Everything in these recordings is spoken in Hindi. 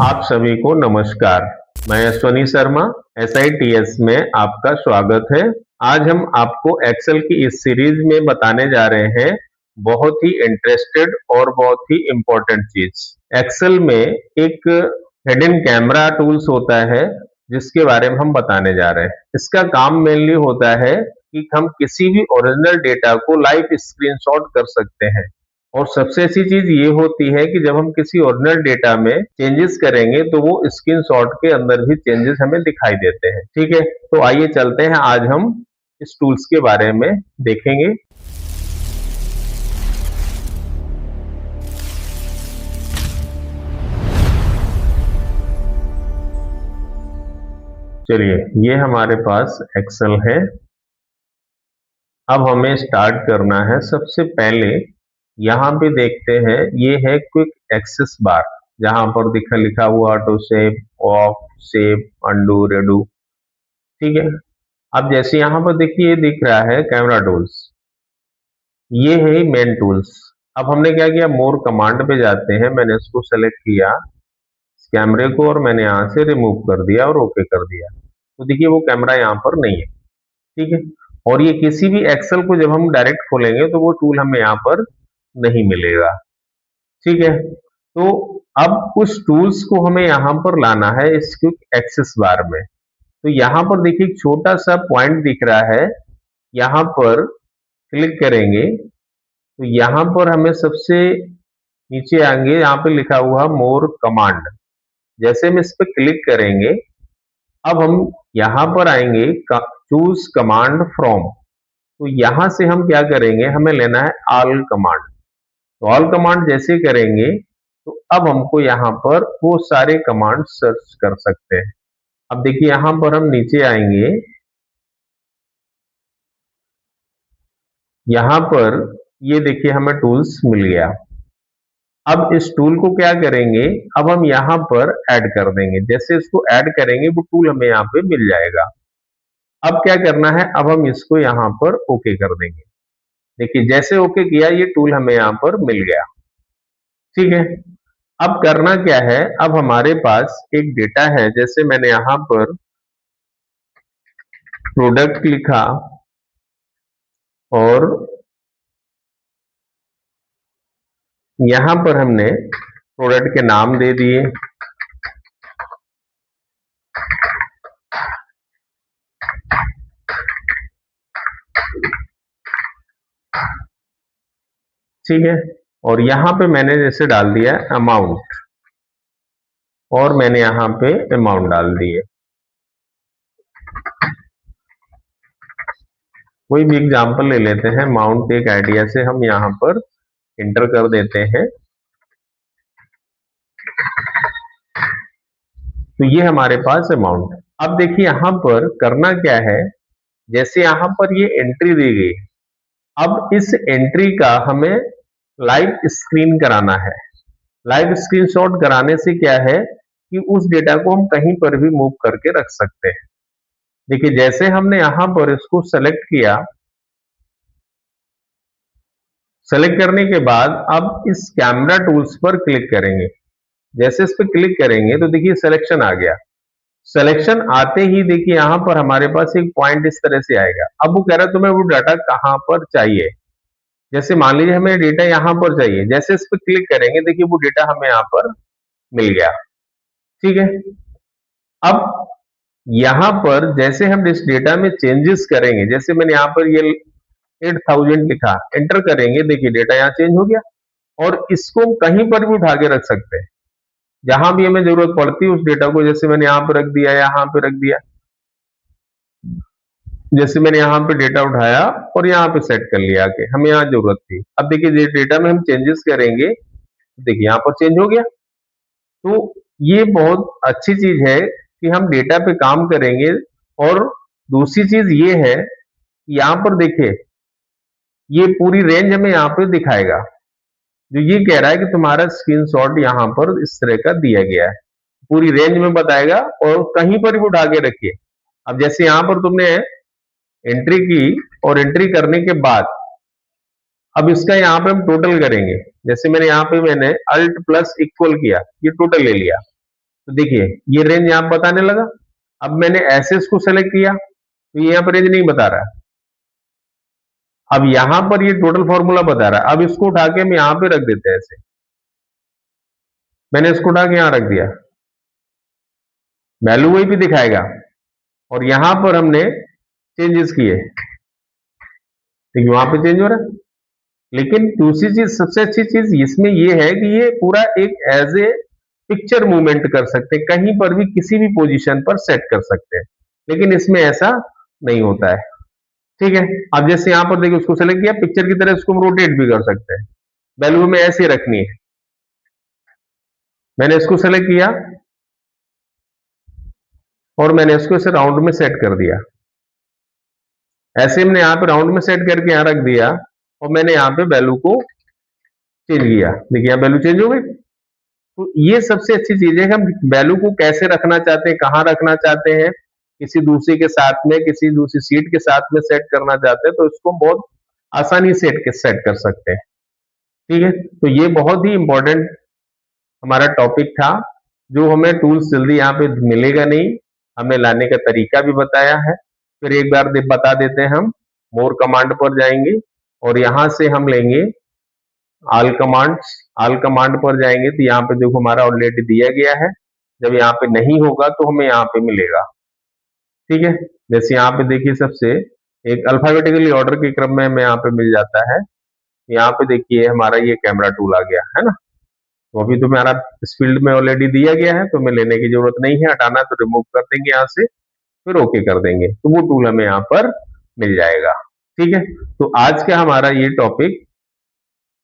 आप सभी को नमस्कार। मैं अश्वनी शर्मा SITS में आपका स्वागत है। आज हम आपको एक्सेल की इस सीरीज में बताने जा रहे हैं बहुत ही इंटरेस्टेड और बहुत ही इम्पोर्टेंट चीज। एक्सेल में एक हिडन कैमरा टूल्स होता है जिसके बारे में हम बताने जा रहे हैं। इसका काम मेनली होता है कि हम किसी भी ओरिजिनल डेटा को लाइव स्क्रीनशॉट कर सकते हैं। और सबसे अच्छी चीज ये होती है कि जब हम किसी ओरिजिनल डेटा में चेंजेस करेंगे तो वो स्क्रीनशॉट के अंदर भी चेंजेस हमें दिखाई देते हैं। ठीक है, तो आइए चलते हैं, आज हम इस टूल्स के बारे में देखेंगे। चलिए, ये हमारे पास एक्सेल है। अब हमें स्टार्ट करना है। सबसे पहले यहाँ पे देखते हैं, ये है क्विक एक्सेस बार, जहां पर लिखा हुआ auto save, off, save, undo, redo. ठीक है, अब जैसे यहाँ पर देखिए ये दिख रहा है कैमरा टूल्स, ये है मेन टूल्स। अब हमने क्या किया, मोर कमांड पे जाते हैं। मैंने इसको सेलेक्ट किया कैमरे को और मैंने यहाँ से रिमूव कर दिया और ओके कर दिया। तो देखिए वो कैमरा यहाँ पर नहीं है। ठीक है, और ये किसी भी एक्सेल को जब हम डायरेक्ट खोलेंगे तो वो टूल हमें यहाँ पर नहीं मिलेगा। ठीक है, तो अब उस टूल्स को हमें यहाँ पर लाना है इस क्विक एक्सेस बार में। तो यहाँ पर देखिए एक छोटा सा पॉइंट दिख रहा है, यहाँ पर क्लिक करेंगे तो यहाँ पर हमें सबसे नीचे आएंगे, यहाँ पे लिखा हुआ मोर कमांड। जैसे हम इस पे क्लिक करेंगे, अब हम यहाँ पर आएंगे चूज कमांड फ्रॉम। तो यहाँ से हम क्या करेंगे, हमें लेना है ऑल कमांड। तो ऑल कमांड जैसे करेंगे तो अब हमको यहाँ पर वो सारे कमांड सर्च कर सकते हैं। अब देखिए यहाँ पर हम नीचे आएंगे, यहाँ पर ये देखिए हमें टूल्स मिल गया। अब इस टूल को क्या करेंगे, अब हम यहाँ पर ऐड कर देंगे। जैसे इसको ऐड करेंगे वो टूल हमें यहाँ पे मिल जाएगा। अब क्या करना है, अब हम इसको यहाँ पर ओके कर देंगे। देखिए जैसे ओके किया, ये टूल हमें यहाँ पर मिल गया। ठीक है, अब करना क्या है, अब हमारे पास एक डेटा है। जैसे मैंने यहाँ पर प्रोडक्ट लिखा और यहाँ पर हमने प्रोडक्ट के नाम दे दिए। ठीक है, और यहाँ पे मैंने जैसे डाल दिया अमाउंट, और मैंने यहाँ पे अमाउंट डाल दिए। कोई भी एग्जांपल ले लेते हैं, अमाउंट एक आइडिया से हम यहाँ पर इंटर कर देते हैं। तो ये हमारे पास अमाउंट। अब देखिए यहाँ पर करना क्या है, जैसे यहाँ पर ये एंट्री दी गई, अब इस एंट्री का हमें लाइव स्क्रीन कराना है। लाइव स्क्रीनशॉट कराने से क्या है कि उस डेटा को हम कहीं पर भी मूव करके रख सकते हैं। देखिए जैसे हमने यहाँ पर इसको सेलेक्ट किया, सेलेक्ट करने के बाद अब इस कैमरा टूल्स पर क्लिक करेंगे। जैसे इस पर क्लिक करेंगे तो देखिए सिलेक्शन आ गया। सिलेक्शन आते ही देखिए यहाँ पर हमारे पास एक पॉइंट इस तरह से आएगा। अब वो कह रहा है तुम्हें वो डाटा कहाँ पर चाहिए। जैसे मान लीजिए हमें डेटा यहाँ पर चाहिए, जैसे इस पर क्लिक करेंगे देखिए वो डेटा हमें यहाँ पर मिल गया। ठीक है, अब यहाँ पर जैसे हम इस डेटा में चेंजेस करेंगे, जैसे मैंने यहाँ पर ये 8000 लिखा, एंटर करेंगे, देखिए डेटा यहाँ चेंज हो गया। और इसको हम कहीं पर भी उठा के रख सकते हैं, जहां भी हमें जरूरत पड़ती है उस डेटा को। जैसे मैंने यहाँ पे रख दिया, यहाँ पे रख दिया। जैसे मैंने यहाँ पे डेटा उठाया और यहाँ पे सेट कर लिया कि हमें यहाँ जरूरत थी। अब देखिए डेटा में हम चेंजेस करेंगे, देखिए यहाँ पर चेंज हो गया। तो ये बहुत अच्छी चीज है कि हम डेटा पे काम करेंगे। और दूसरी चीज ये है, यहाँ पर देखिए ये पूरी रेंज हमें यहाँ पे दिखाएगा, जो ये कह रहा है कि तुम्हारा स्क्रीनशॉट यहाँ पर इस तरह का दिया गया है। पूरी रेंज में बताएगा और कहीं पर भी उठा के रखिए। अब जैसे यहाँ पर तुमने एंट्री की और एंट्री करने के बाद अब इसका यहाँ पे हम टोटल करेंगे। जैसे मैंने यहाँ पे मैंने अल्ट प्लस इक्वल किया, ये टोटल ले लिया। तो देखिए ये रेंज यहाँ बताने लगा। अब मैंने एसएस को सेलेक्ट किया तो ये यहाँ पर रेंज नहीं बता रहा है। अब यहां पर ये टोटल फॉर्मूला बता रहा है। अब इसको उठा के हम यहां पे रख देते हैं ऐसे। मैंने इसको उठा के यहां रख दिया, वैल्यू वही भी दिखाएगा और यहां पर हमने चेंजेस किए, देखिए वहां पे चेंज हो रहा है। लेकिन दूसरी चीज, सबसे अच्छी चीज इसमें ये है कि ये पूरा एक एज ए पिक्चर मूवमेंट कर सकते हैं, कहीं पर भी किसी भी पोजीशन पर सेट कर सकते हैं, लेकिन इसमें ऐसा नहीं होता है। ठीक है, अब जैसे यहां पर देखिए उसको सेलेक्ट किया, पिक्चर की तरह इसको हम रोटेट भी कर सकते हैं, वैल्यू में ऐसे रखनी है। मैंने इसको सेलेक्ट किया और मैंने इसको इसे राउंड में सेट कर दिया। ऐसे हमने यहाँ पे राउंड में सेट करके यहाँ रख दिया और मैंने यहाँ पे वैल्यू को चेंज किया, देखिए यहाँ वैल्यू चेंज हो गई। तो ये सबसे अच्छी चीज है कि हम वैल्यू को कैसे रखना चाहते हैं, कहाँ रखना चाहते हैं, किसी दूसरे के साथ में, किसी दूसरी सीट के साथ में सेट करना चाहते हैं तो इसको बहुत आसानी से सेट कर सकते हैं। ठीक है, तो ये बहुत ही इंपॉर्टेंट हमारा टॉपिक था, जो हमें टूल्स जल्दी यहाँ पे मिलेगा नहीं, हमें लाने का तरीका भी बताया है। फिर एक बार बता देते हैं, हम मोर कमांड पर जाएंगे और यहां से हम लेंगे ऑल कमांड्स। ऑल कमांड पर जाएंगे तो यहाँ पे देखो हमारा ऑलरेडी दिया गया है, जब यहाँ पे नहीं होगा तो हमें यहाँ पे मिलेगा। ठीक है, जैसे यहाँ पे देखिए सबसे एक अल्फाबेटिकली ऑर्डर के क्रम में हमें यहाँ पे मिल जाता है। यहाँ पे देखिए हमारा ये कैमरा टूल आ गया है ना, तो अभी तो हमारा इस फील्ड में ऑलरेडी दिया गया है तो हमें लेने की जरूरत नहीं है, हटाना तो रिमूव कर देंगे यहाँ से, फिर ओके कर देंगे तो वो टूल हमें यहाँ पर मिल जाएगा। ठीक है, तो आज का हमारा ये टॉपिक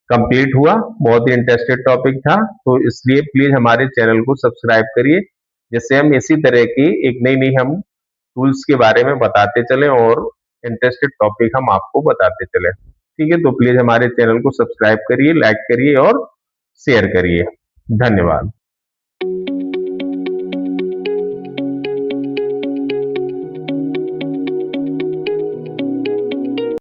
कंप्लीट हुआ, बहुत ही इंटरेस्टेड टॉपिक था, तो इसलिए प्लीज हमारे चैनल को सब्सक्राइब करिए, जिससे हम इसी तरह की एक नई नई हम टूल्स के बारे में बताते चले और इंटरेस्टेड टॉपिक हम आपको बताते चले। ठीक है, तो प्लीज हमारे चैनल को सब्सक्राइब करिए, लाइक करिए और शेयर करिए। धन्यवाद।